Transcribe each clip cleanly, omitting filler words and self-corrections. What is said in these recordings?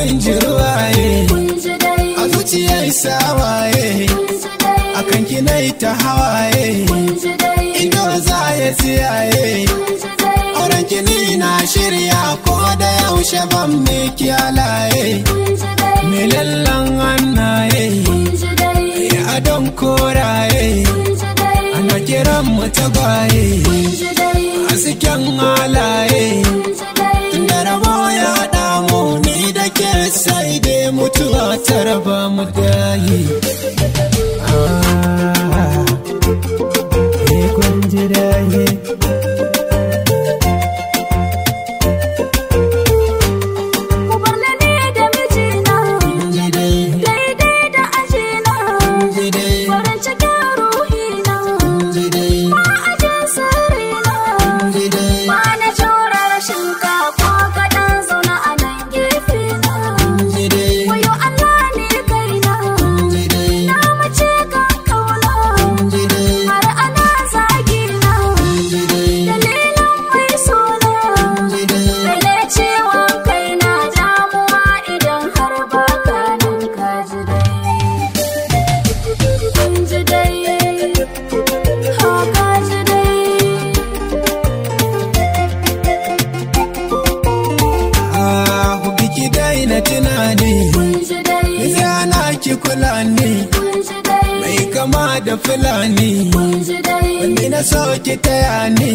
kun ji ruwaye a zuciyar sawaye akan kinai ta hawaye ido za ya tsiyaye auren kini na shirya ko da yaushe ban me kyalaye me lallan hannaye ya adon koraye ana kiran mu tagwaye hasken halaye tunda rabo ya haɗa mu ni da ke sai dai mutuwa ta raba mu dayi. Kun ji dayi. Kula ne mai kama da fulani wanda na so ki taya ni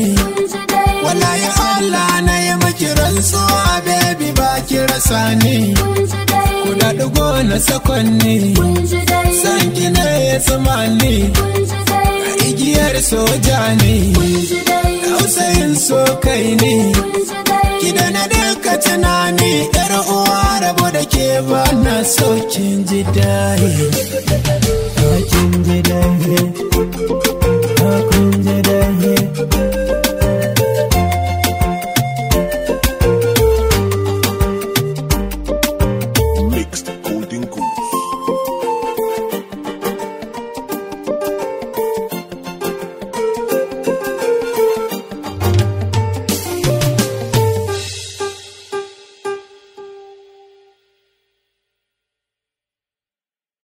wallahi Allah na yi maki rantsuwa baby ba ki rasa ni kula dugo na sakonni san ki ne ya tsama ni a igiyar soja ne tausayin so kai ne ki da na duka tunani yar uwa rabo da ke ba na so kin ji dayi kin ji dayi.